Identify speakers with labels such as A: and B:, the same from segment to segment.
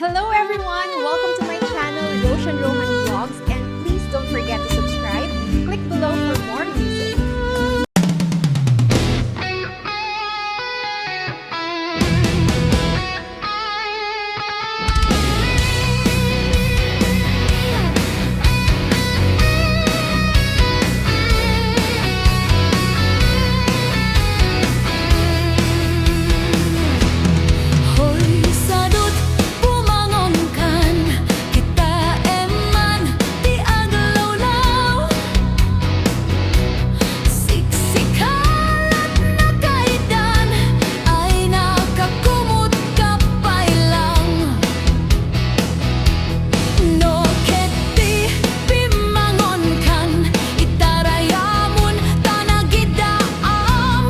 A: Hello everyone! Welcome to my channel, Roshan Rohan Vlogs, and please don't forget to subscribe. Click below for more music.
B: Hoy, sadut bumangon kan, kita eman di aglaw-law. Siksikalat na kaidan ay nakakumot kapay lang. No keti bimangon kan, itarayamun tanagidaam.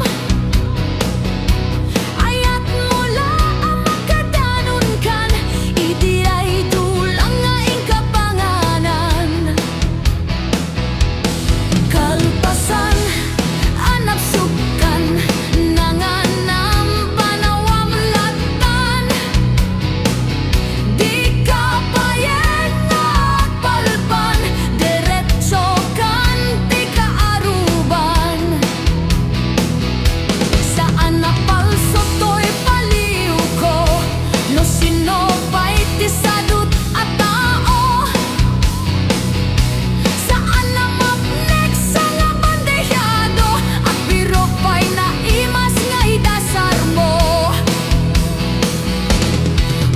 B: Ayat mula ang makadanon kan, idiray dulang nga ing kapanganan. Kalpasan, anap sukan, nanganam panawam latan. Di ka payen nagpalpan, diretso kan di ka aruban. Saan napalso to'y paliw ko, no sinopay ti sadut at tao. Saan na mapnek sa nga bandehado, at biro pa'y naimas nga idasar mo.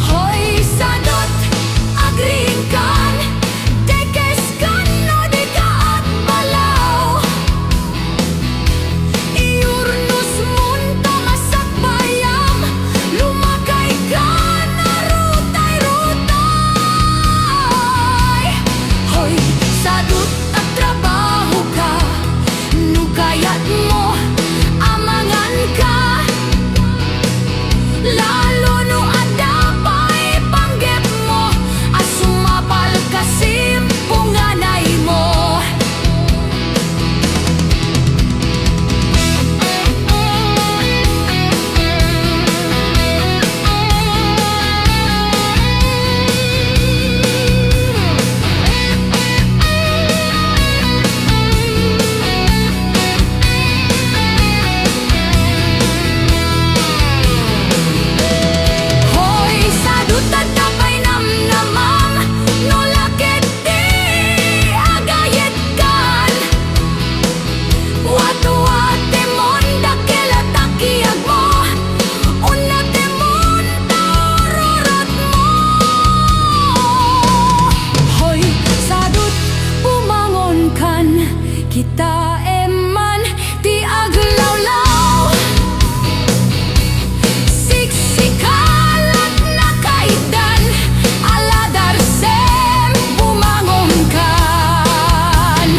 B: Hoy, sadut, agriin kan, tekes kan no di ka at balaw. Iurnus munta masak bayam, lumakay ka na rutay-rutay. Hoy, sadut at trabaho ka, nukayat mo amangan ka. Lalo no adapay panggep mo, as sumapal ka simpunganay mo. Hoy, sadut at tapay namnamam, no lakit di agayet kan. Watu-wate mon dakilat akiyag mo, unate mon taururat mo. Hoy, sadut bumangon kan, kita eman ti aglawlaw. Siksikalat na kaidan, aladar sem bumangon kan.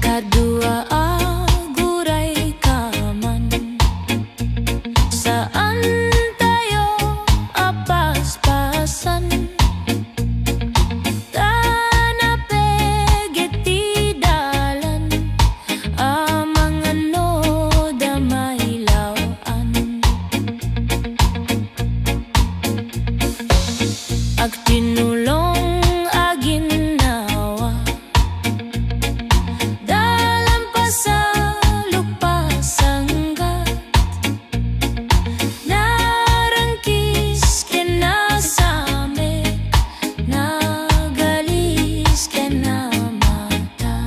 B: Kadua aguray kaman, saan tayo apaspasan? Tanapegeti dalan, amang ano damay lawan. Ag tinulong aginawa, dalam pasaluk pasanggat, narangkis kinasame, nagalis kinamata.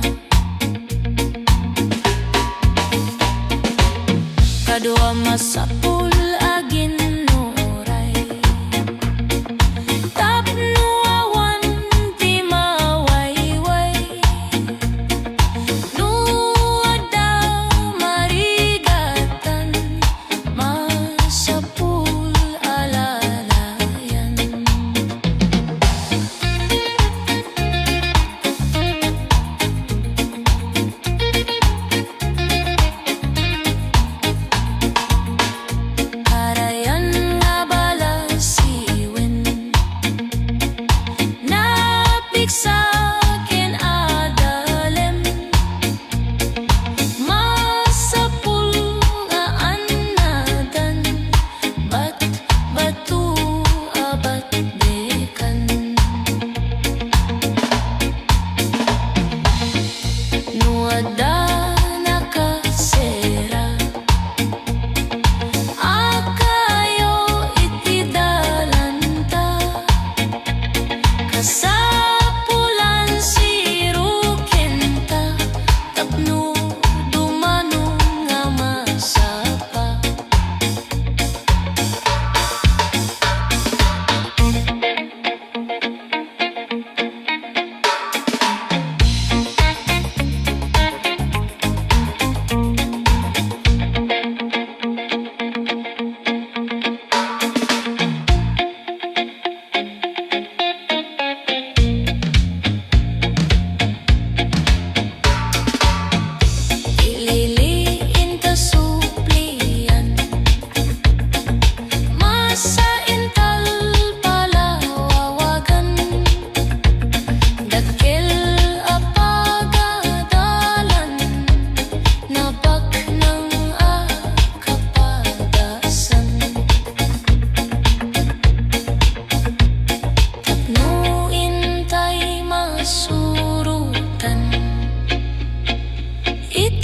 B: Kadua masapul agin nuray, tapno awan ti mawayway. No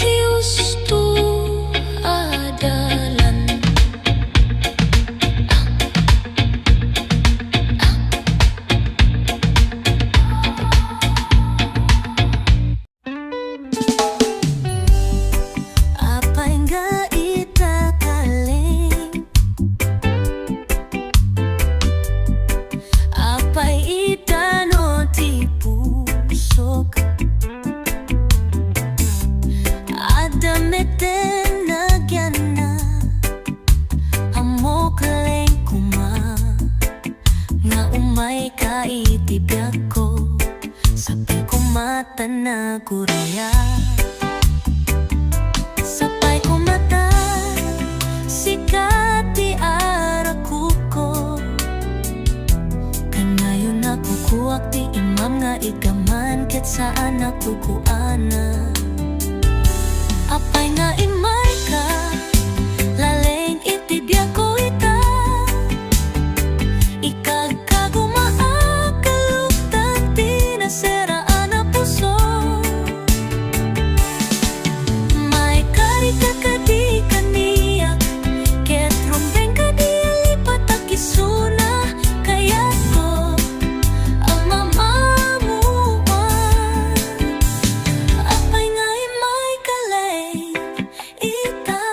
B: gusto adalan. Apay nga itakaling, apay itano ti pusok, adameten nagyan na amo kaleng kuma, nga umay ka itibyak ko, sabi ko mata na kuraya. Sapay ko mata, sikat di arakuko, kanayon nakukuwak di imam nga igaman, ket saan nakukuana. Apay nga imay ka, laleng itibyak ko ita, ikagkagumaakalutan tinasiraan na puso. May karika ka di kaniyak, ket rumbeng ka di alipat akisuna, kaya't ko ang mamamuan. Apay nga imay kalay ita,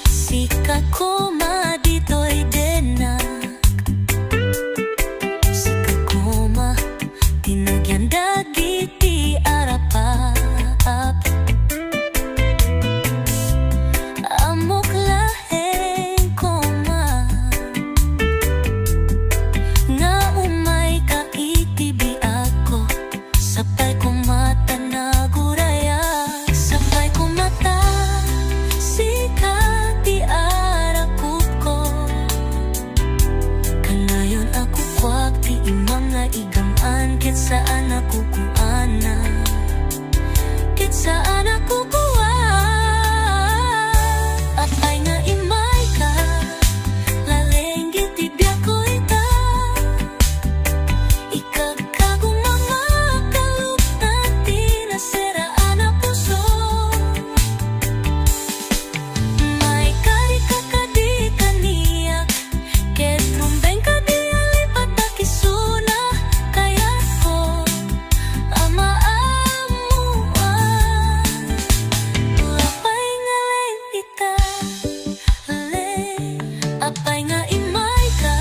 B: sikat ko maditoy denak, sikat ko ma tinagyan dagiti arapap, amok laheng ko ma, nga umay ka itibi ako, sapay ko mata na guraya. Sapay ko mata, sikat di arakuko, kanayon ako kwak di imam nga igaman, ket saan ako kuana, ket saan ako kuwa. Apay nga imay ka, laleng gitibyak ko ita, ikagkagumaakalutan tinasiraan na puso. May karika ka di kaniyak, ket rumbeng ka di alipat akisuna, kaya't ko ang maamuan. Apay nga leng ita, laleng, apay nga imay ka,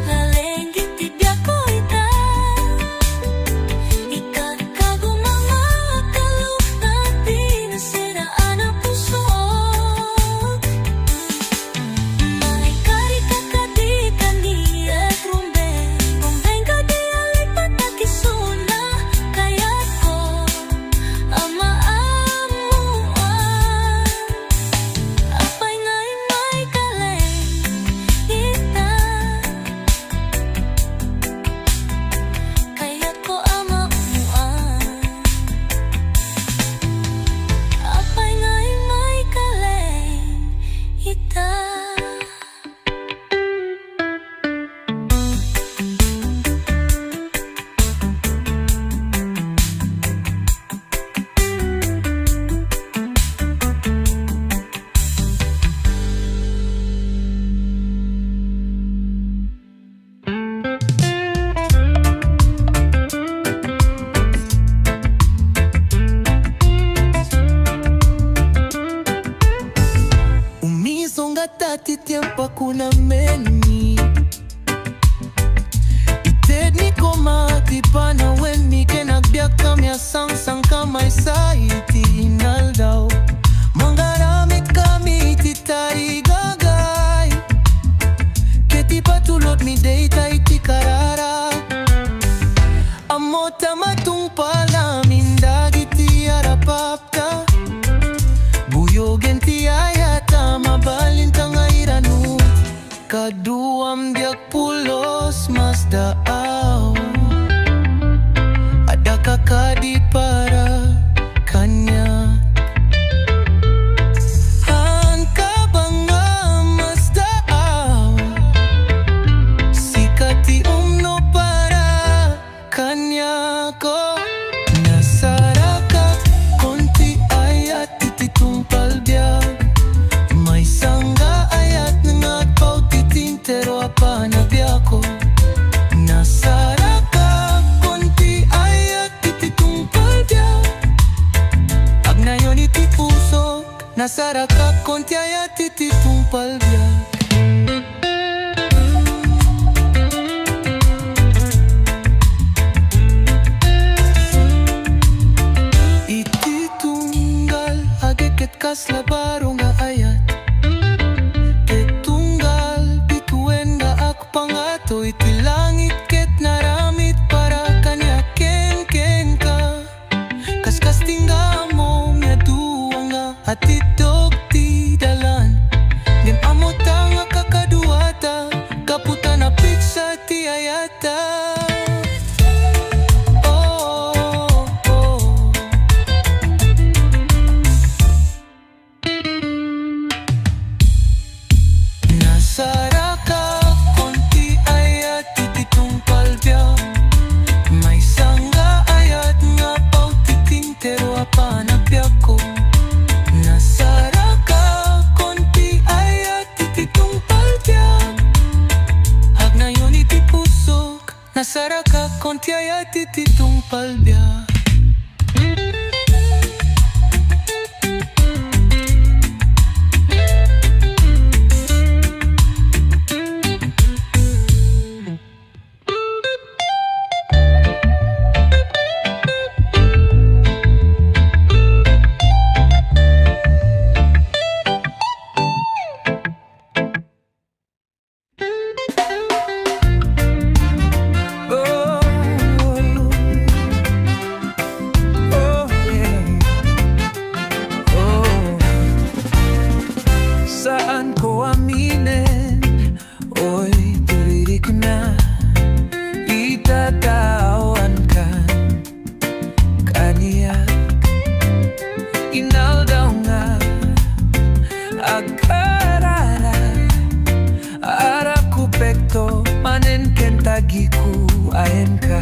B: laleng gitibyak ko ita, ikagkagumaakalutan tinasiraan na puso. May karika ka di kaniyak, rumbeng ka di alipat akisuna, kaya't ko ang maamuan. Apay nga imay kaleng ita, kaya't ko ang maamuan. Apay nga imay kaleng ita.
C: Umisongatati tiempo kuna meni, itedni komati pana wenmi kenagbiak kami sang kamay sa iti inaldaw, manggaramit kami ititay gagay, keti patulot mi daytay ti karara, amota matung palamin dagiti arapapta, buyogen ti ayata mabalintang airanu, kaduam diak pulos mas daaw, ada kakadi para kanya. Han kabang mas daaw, sikati umno para kanya ko, nasaraka Nasaraka kontiaya tititong palbiag. Ititunggal ageket kaslabaro nga ayat. Ketunggal bituen nga akpangato iti langit ket naramit para kanya ken ka. Kaskas tingga mo nga duwa nga atidok ti dalan. Ngem amo ta nga kakaduata kaputa na pizza ti ayata. Nasaraka konti ayat tititong palbiag. Maysa nga ayat nga pautiting tero apanagbiag ko. Nasaraka konti ayat tititong palbiag. Hagnayon iti pusok. Nasaraka konti ayat tititong palbiag. Saan ko aminin, oy diririk na itatawan ka kaniyak. Inaldaw nga agkarara arap ko pekto manen kentagi ku ayen ka.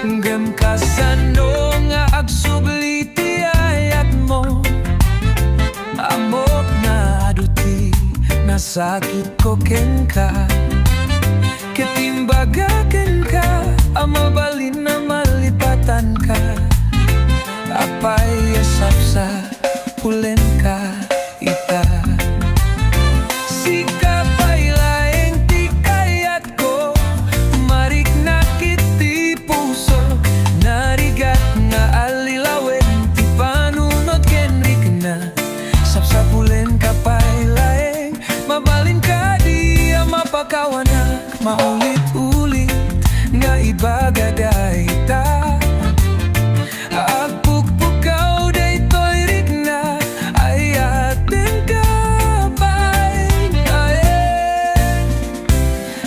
C: Ngem kasano nga agsubliti ayat mo. Amok na aduti, nasakit ko ken ka. Ketimbaga ken ka, amabalin na malipatan ka. Apay asapsa, pulen ka ita. Sikapay laeng ti kayat ko, marik na kiti puso. Narigat nga alilawen, ti panunod kenrik na. Sapsapulen ka pailaeng, mabalin ka di mapakawanak. Maulit-ulit nga ibagaday ta. Agpukpukaw daytoy rik na ayaten ka pay.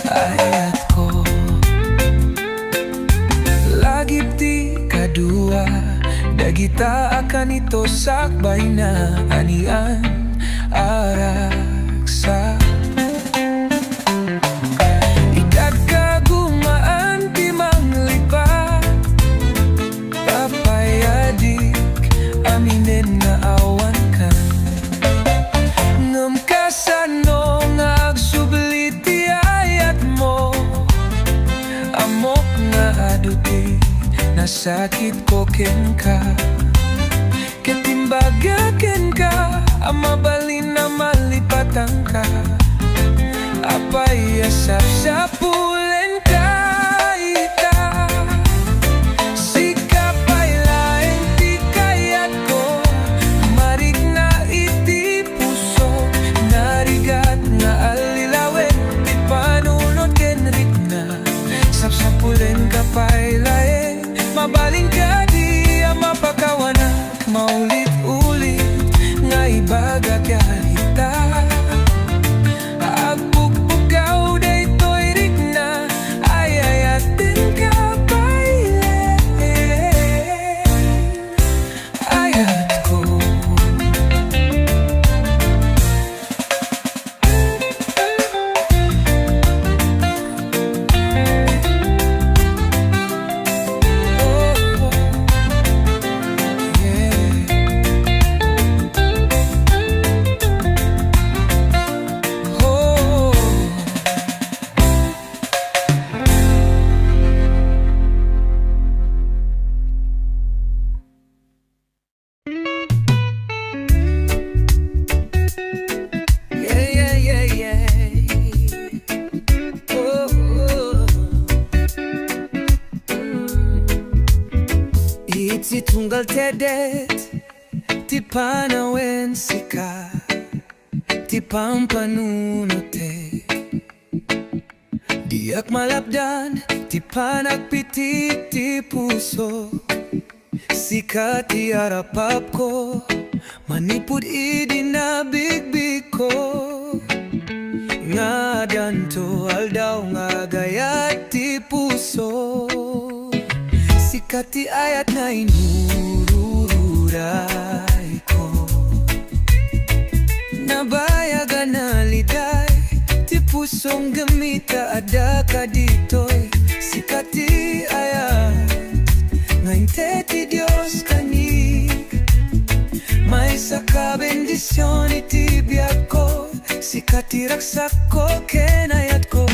C: Ayat ko lagi ti kadua. Dagita akan ito sakbay na anian aragsak. Idagkagumaan ti manglipat. Papayadik aminen na awan ka. Ngem kasano nga agsubli ti ayat mo. Amok nga aduti nasakit ko ken ka. Ketimbaga ken ka, amabalin na malipatan ka. Apay asap sa pulen ka ita. Sikapay laeng ti kayat ko, marik na iti puso. Narigat nga alilawen, ti panunod kenrik na. Sapsapulen ka pay laeng, mabalin ka di mapakawanak. Maulit-ulit nga ibagak ya ita. Agpukpukaw daytoy rik tunggal tedet ti panawen sika ti pampanunote diak malapdan ti panagpitik ti puso sika ti arapap ko manipud idi na bigbig ko nga danto aldaw nga gayat ti puso sikat ti ayat na inururay ko nabayagan na liday ti pusong gamita ada ka ditoy sikat ti ayat ngayon ti Diyos kanig maysa ka bendisyon iti biag ko sikat ti ragsak ko kenayat ko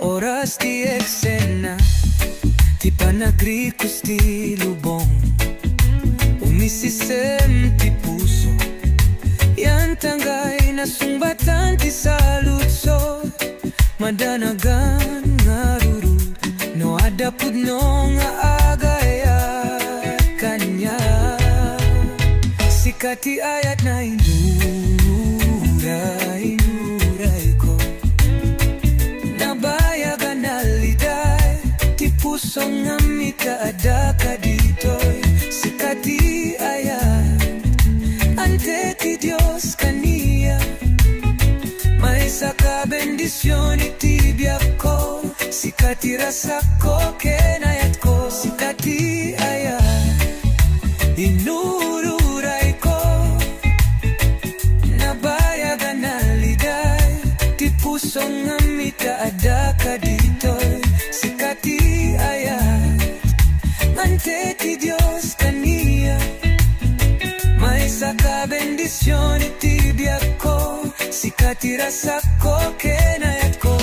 C: oras ti eksena ti panagrikos ti lubong umisisem ti puso yan tanggay na sungbatan ti salutso madanagan nga rurud no adapud no nga agaya kanya sikat ti ayat na inuray ko nabayagan na liday ti pusong amita ada ka ditoy sikat ti ayat ante ti Diyos kaniya maysa ka bendisyon iti biag ko sikat ti rasak ko kenayat ko sikat ti ayat inururay ko nabayagan na liday ti pusong amita ada ka ditoy sikat ti ayat ante ti Diyos kaniya maysa ka bendisyon iti biag ko sikat ti rasak ko kenayat ko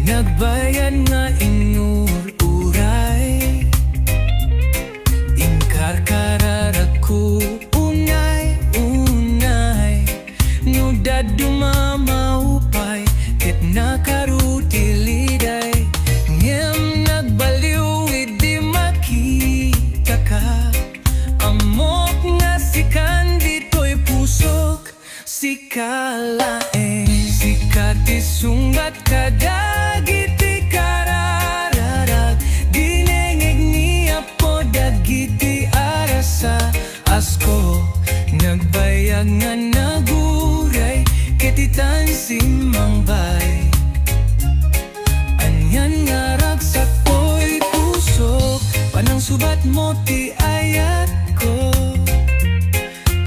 C: nagbayan nga inururay ingkar kararaku unay nudad dumamaupay ket nakarutiliday ngem nagbaliw idi makita ka amok nga sikan ditoy pusok sikalaeng sikat isungbat kadagiti karararag dinengeg niya po dagiti arasa asko nagbayag nga naguray ketitan simangbay anyan nga ragsak ko'y pusok panangsubat mo ti ayat ko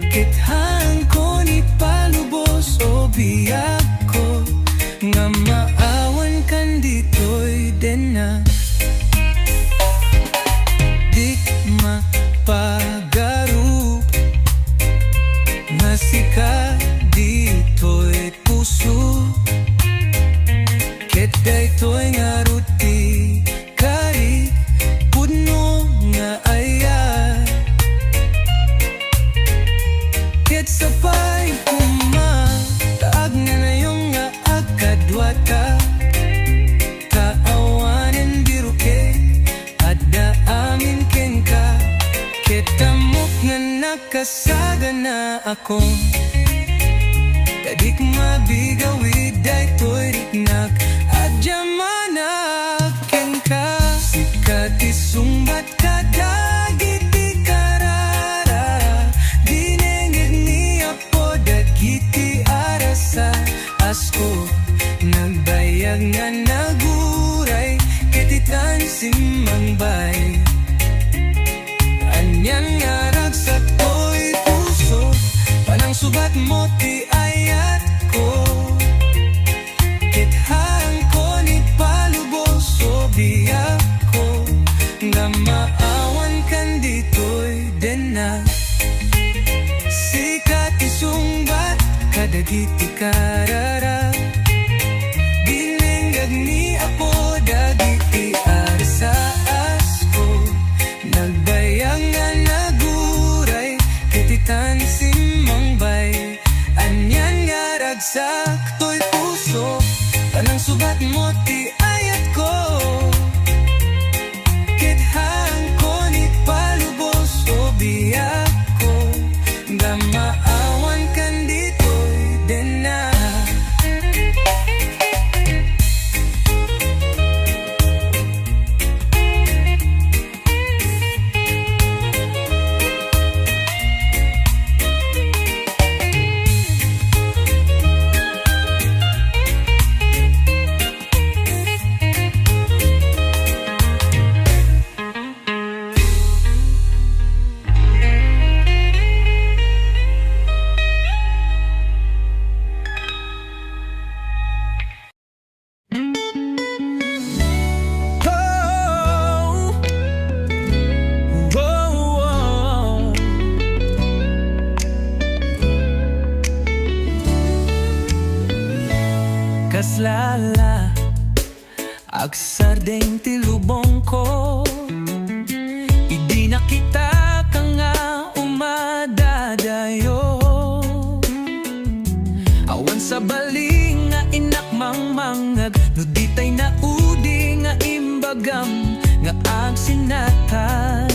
C: kethang ko ni palubos o biag ko nga maawan kan ditoy den na dik mapagarup nga sika ditoy puso ket daytoy nga ruti kari pudno nga ayat ket sapay kuma taag na yung nga akadwata kaawanan biruke adda amin ken ka ket amok nga nakasaga na ako kadik mabigawid daytoy riknak Agyaman ken ka isumbat kadagiti karara, dinengeg ni apo dagiti arasa. Asko nagbayag nga naguray, ketitan simangbay. Anyan nga ragsak ko'y puso, panangsubat mo ti ayat ko. Kithang ko ni palubos o biag ko, nga maawan kan dito'y dena. Sikat isungbat kadagiti karara, dinengeg ni apo dagiti arsa. Asko nagbayang nga naguray, ketitan simangbay. Anyan nga ragsak to'y puso, panangsubat mo ti ayat ko. Kithang ko ni palubos o biag ko, nga maawan kan dito'y dena. Kaslala agsardeng ti lubong ko, idi na kita ka nga umadadayo. Awan sa baling nga inakmangmangag, no ditay na udi nga imbagam nga ang sinatan.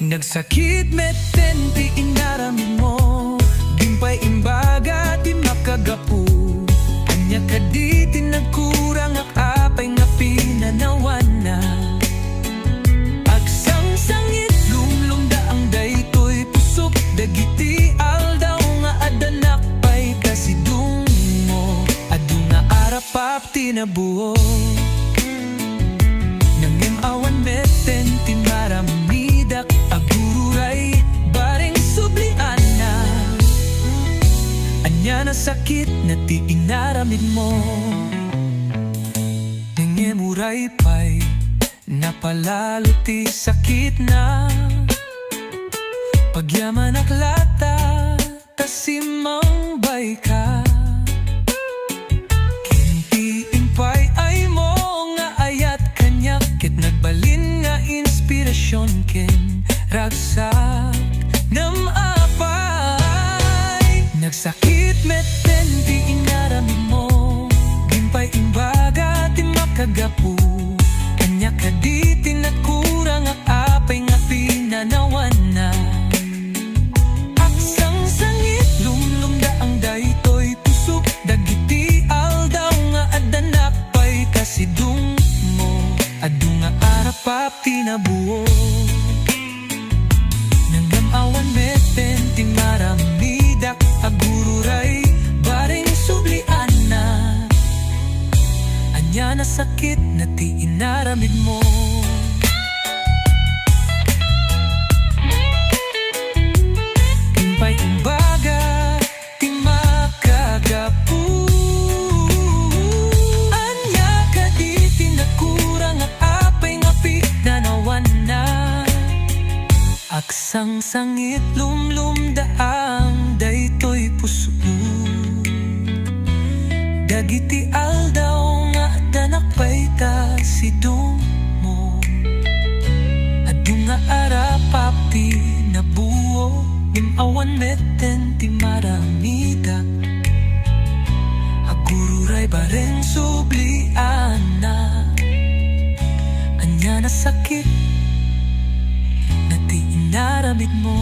C: Nagsakit meten ti inaramin mo, gimpay imbaga ti makagapu. Anya kaditi nagkurang ak apay nga pinanawan na. Agsang sangit lumlumda ang daytoy pusok, dagiti aldaw nga adanak pay kasidung mo. Adu nga arapap tinabuo, nangim awan meten tinmaramidak, agururay baring sublian na. Anya na sakit na ti inaramid mo, nangemuray pa'y napalalo ti sakit na. Pagyaman aklata tasimangbay ka, kintiin pa'y ay mo nga ayat kanyak, ket nagbalin nga inspirasyon ken ragsak nam apay. Nagsakit meten ti inaramid mo, gimpay imbaga ti makagapu. Kanya kaditi nagkurang ak apay nga pinanawan na. Aksang sangit lumlumda ang daytoy pusok, dagiti aldaw nga adanak pay kasidung mo. Adu nga arapap tinabuo, nanggamawan meten ti maramidak, agururay baring sublian na. Anya na sakit na ti inaramid mo. Gimpay imbaga ti makagapu. Anya kaditi nagkurang at apay nga pinanawan na. Aksang sangit lumlumda ang daytoy puso, dagiti aldaw nga danak pay kasidung mo. Adu nga arapap ti nabuo, imawan meten ti maramida, agururay bareng sublian na. Anya na sakit na ti inaramid mo.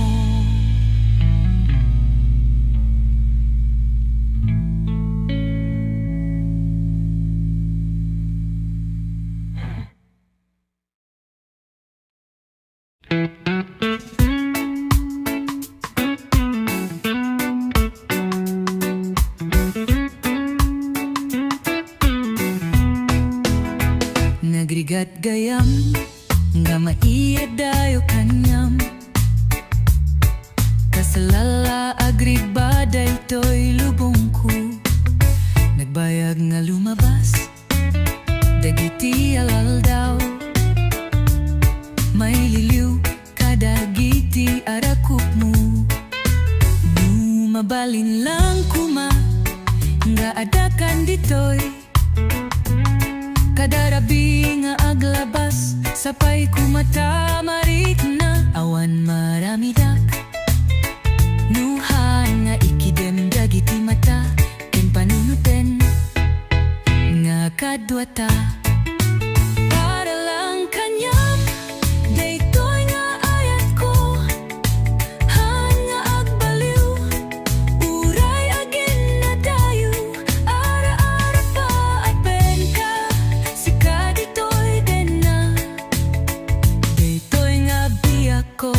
B: Nagrigat gayam nga maiyad dayo kanyam kasalala agrig ba daytoy lubongko nagbayag nga lumabas dagiti alaldaw may liliw kadagiti arakop mo mabalin lang kuma nga adakan ditoy kadarabi nga aglabas sapay kumata marit na awan maramidak nuhan nga ikidem dagiti mata ken panunuten nga kadwata para lang kanyam daytoy nga ayat ko han nga agbaliw uray agin na dayo ara-ara pa apen ka sika ditoy den na daytoy nga biag ko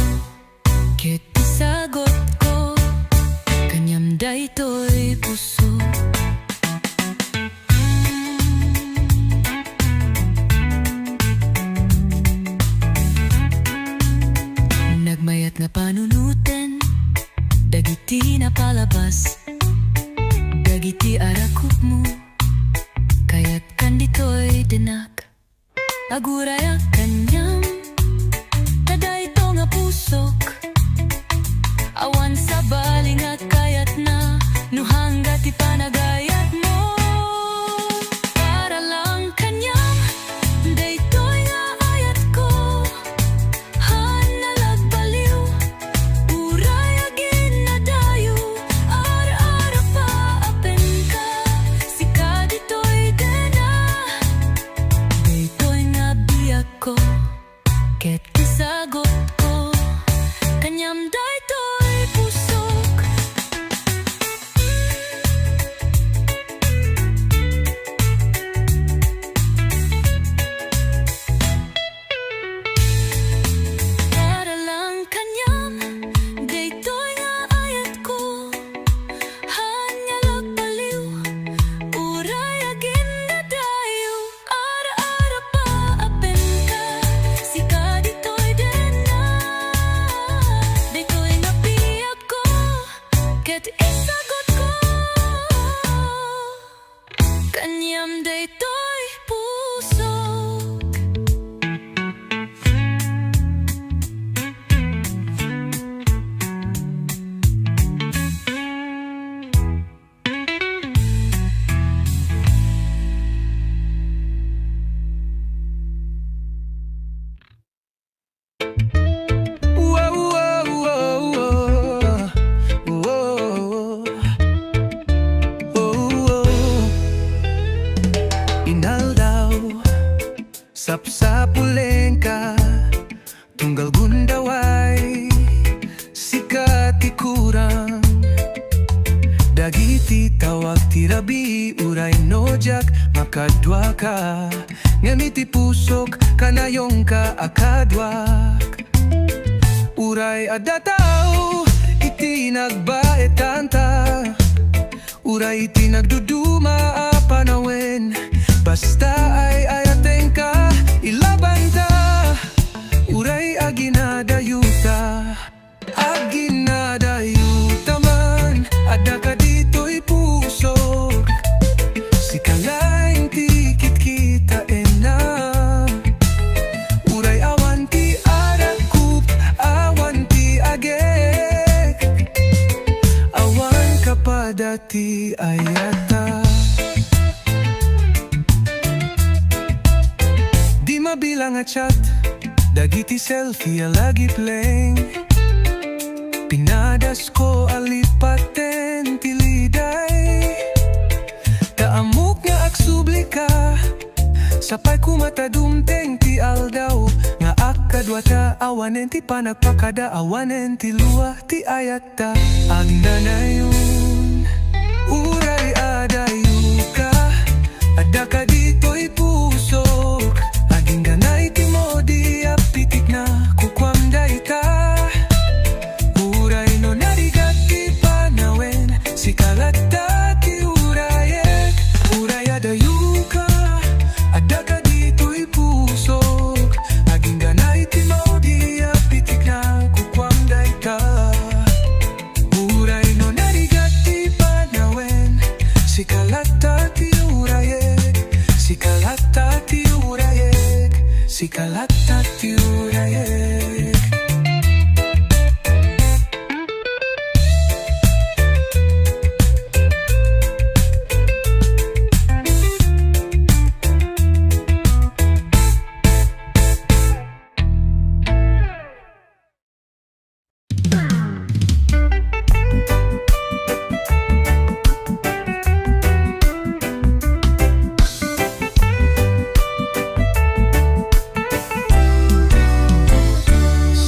B: ket isagot ko kanyam daytoy puso. Nagmayat nga panunuten dagiti na palabas dagiti arakop mo kayat kan ditoy denak aguraya kanyam kadayto nga pusok awan sa baling at kayat na nuhangga ti panagayat mo para lang kanyam daytoy nga ayat ko han nalagbaliw uray agin na dayo ara-ara pa apen ka sika ditoy dena daytoy nga biag ko ket isagot ko kanyam daytoy pusok. Para lang kanyam daytoy nga ayat ko han nga lagbaliw uray agin na dayo ara-ara pa apen ka sika ditoy dena daytoy nga biag ko ket isagot ko kanyam daytoy pusok.
C: Whoa, whoa, whoa, whoa, whoa. Inaldaw sapsapuleng ka tunggal gundaway sikati kurang dagiti tawag tirabi uray nojak makadwa ka ngamiti pusok kanayong ka akadwak uray adataw iti nagbaetanta uray iti nagduduma apanawen basta ay ayaten ka ilabanta uray aginadayuta aginadayuta man adaka dito'y pusok sikalaing tikit kita ena uray awan ti arakup awan ti agek awan kapadati ayata di mabilang at chat dagiti selfie alagi pleng pinadas ko alipaten tiliday kaamuk nga aksubli ka sapay kumatadumteng ti aldaw nga akadwata awanen ti panagpakada awanen ti luwa ti ayata agnanayon uray adayu ka adaka dito'y pusok aging ganay ti mo di apitik na kukwam dayo yurayek.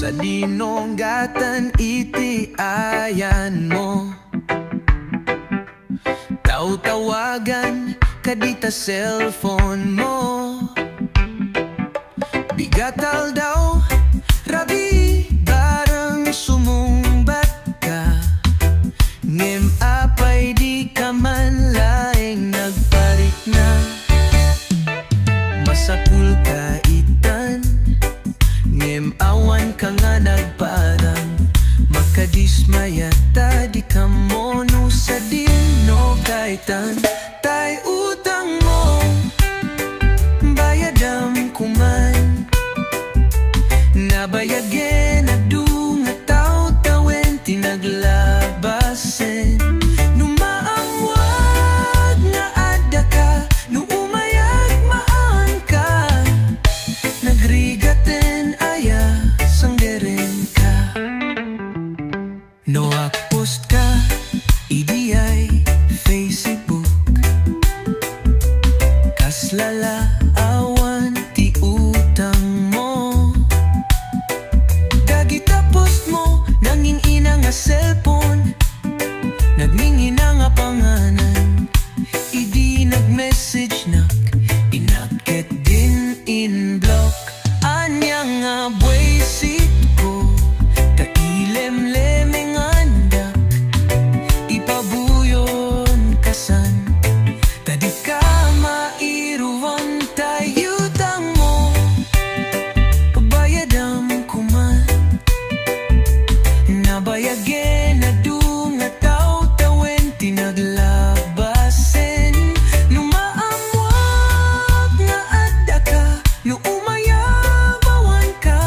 C: Sa dinonggatan iti ayan mo, taw-tawagan kadita cellphone mo. Bigatal daw, rabi, barang sumumbat ka. Ngem apay di ka man laing nagparik na. Masakul ka itan, ngem awan ka nga nagparang. Makadismaya ta di ka mono sa dino kaitan. Tay utang mo, bayadam kuman. Nabayagin na dunga taw-tawen tinaglabasen. Numaamwag nga adda ka, nuumayag maan ka. Nagrigaten aya, sanggeren ka. No post ka, idiyay Facebook. Kaslala awan ti utang mo. Dagita post mo, nanging ina nga cellphone. Nagmingina nga panganan, idi nag-message nak. Inakit din in block. Anya nga buwisit ko, kailem-lemeng andak. Ipabuyon kasan, tadi ka mairuwang tayutang mo. Pabayadam kuman, nabayagin na dunga taw-tawen tinaglabasen. Numaamwag nga adda ka, nuumayabawan ka.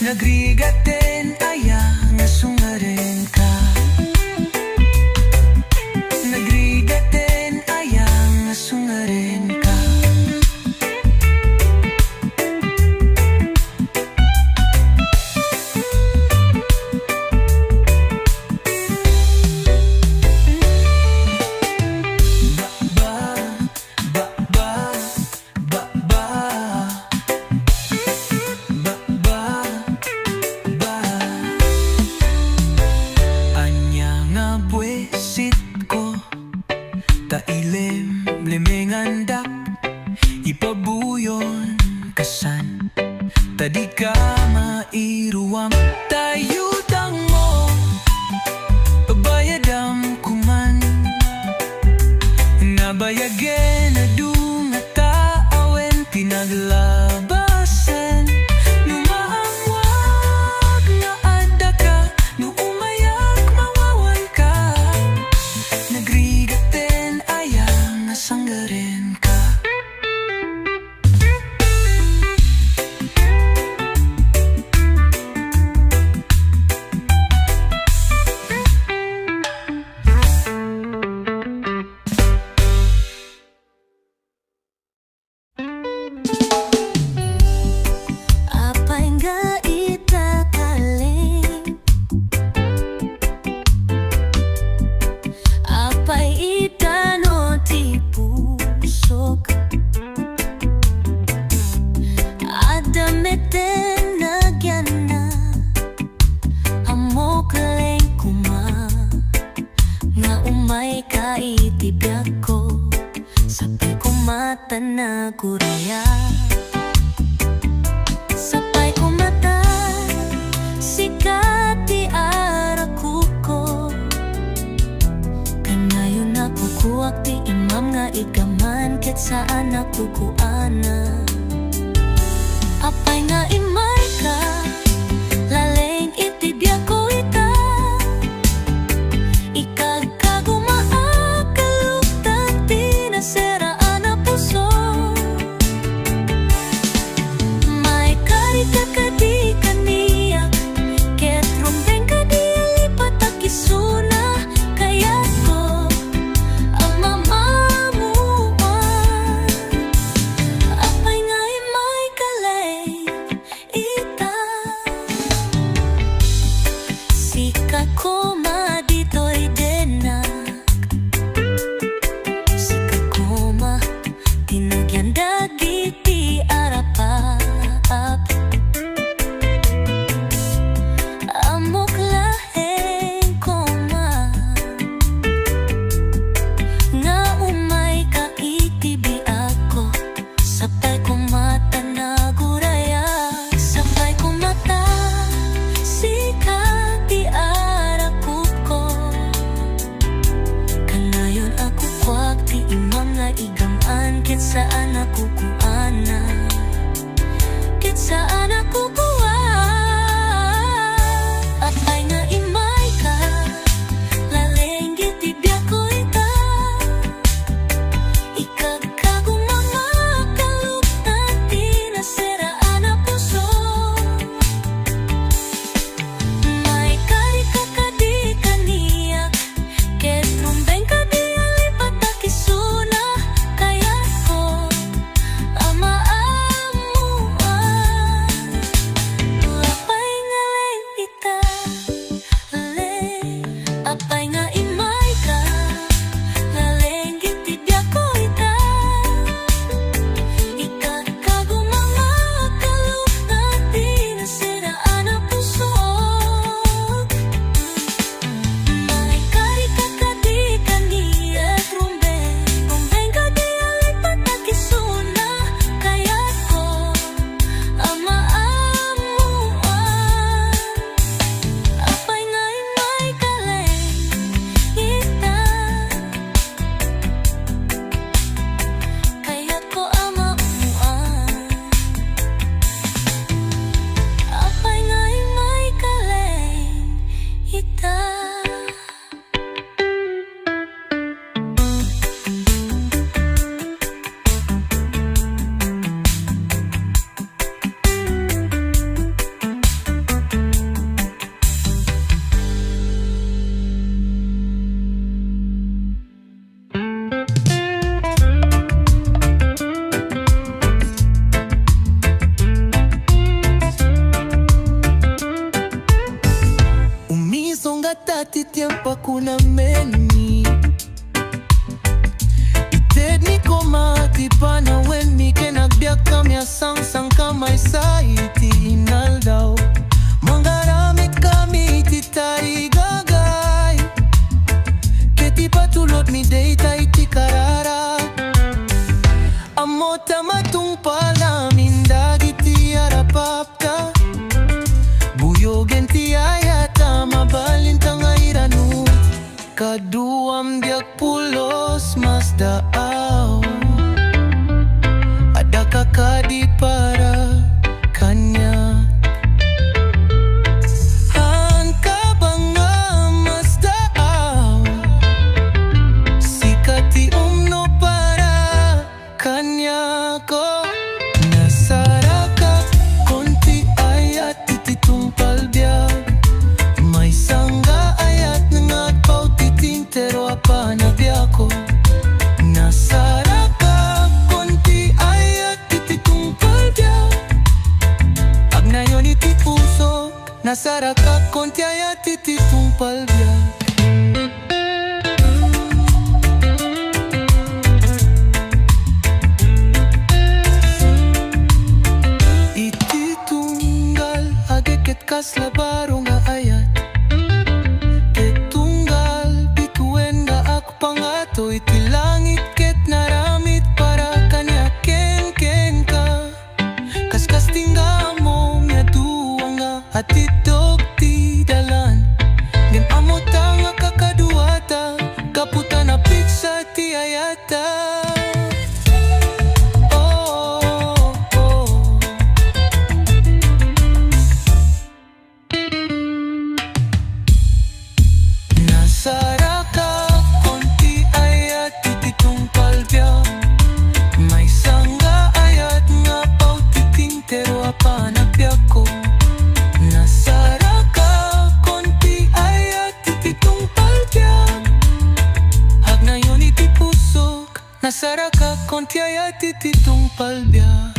C: Nagrigaten aya nga sungaren ka. Nagrigaten aya nga sungaren ka. Anya nga buwisit ko, tailem-lemeng andak. Ipabuyon kasan, tadi ka mairuwam tayutang mo. Pabayadam kuman, nabayagin na dunga taawen tinaglabasen. Numaamwag nga adda ka, nuumayag mawawan ka. Nagrigaten aya nga sanggaren ka.
B: Apay nga itakaling, apay itano ti pusok. Adameten nagyan na, amo kaleng kuma. Nga umay ka itibyak ko, sapay ko mata na kuraya. Sapay ko mata, sikat ti arakuko. Kanayon na kukuwak ti imam nga igaman, ket saan na kukuana. Apay nga imay ka, laleng itibyak ko ita. Ikagkagumaakaluktag ti nasiraan na puso. May ka
C: na meni Ited ni ko matipa na wen mi kenagbiak kami sang kamay sa iti inal daw Manggaramit kami iti tarigagay Keti patulot mi daytay ti karara Amo tamatong palamin dagiti arapapta Buyogen ti ayata mabalintang airanu Kaduam diak pulos mas daaw Ada kakadi para kanya Ang kabanga mas daaw Sikati umno para kanya ko Nasaraka konti ayat tititong palbiag May sangga ayat nangagpaw titintero apa nabiyako Nasaraka konti ayat tititong palbiag Agnayon iti puso Nasaraka konti ayat tititong palbiag Kas labaro nga ayat Ketunggal bituin nga ako pangato Iti langit ket naramit para kanya ken ka Kas tingga mo miyaduwa nga atidog ti dalan Ngem amota nga kakaduata Kaputa na pizza ti ayata Saraka konti ayat tititong palbiag May sangga ayat nga paw titintero apa nagbiag ko Nasaraka konti ayat tititong palbiag Hagnayon iti pusok Nasaraka konti ayat tititong palbiag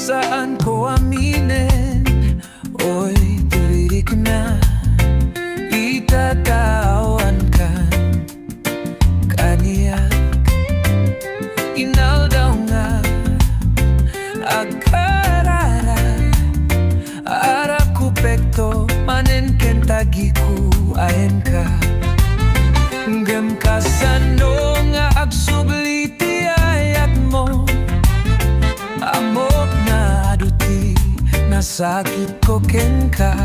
C: Saan ko aminin, oy tulirik na Itatawan ka kaniyak Inal daw nga agkarara Arap ko pekto manen kentagi ku ayen ka Ngem kasano nga agsubliti ayat mo Amok na aduti nasakit ko ken ka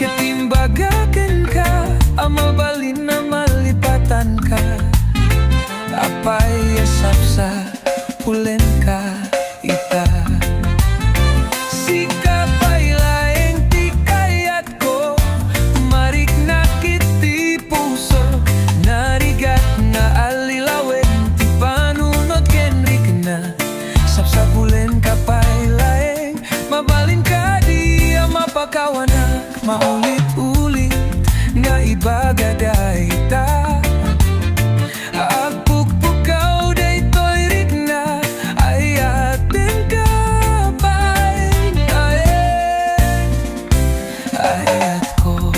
C: Ketimbaga ken ka Amabalin na malipatan ka Apay asap sa pulen ka ita Sika pa'y laeng ti kayat ko Marik na kiti puso Narigat na alilawen Ti panunod kenrik na Sapsapulen ka pa'y laeng Mabalin ka di mapakawanak Maulit-ulit nga ibagaday ta Agpukpukaw daytoy rik na Ayatin ka pa'y ayat ko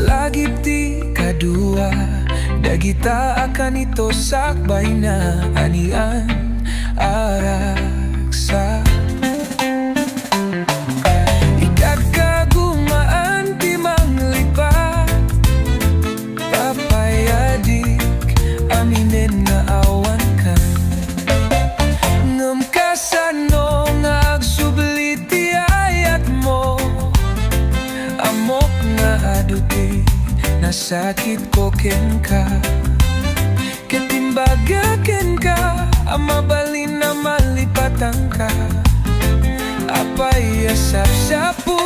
C: Lagi ti kadua Dagita akan ito sakbay na anian Naragsak Ikagkagumaan ti manglipa Papayadik aminen nga awan ka Ngam kasano nga agsublit ti ayat mo Amok nga aduti nasakit ko ken ka Ketimbaga ken ka Amabalin na malipatan ka sap-sapu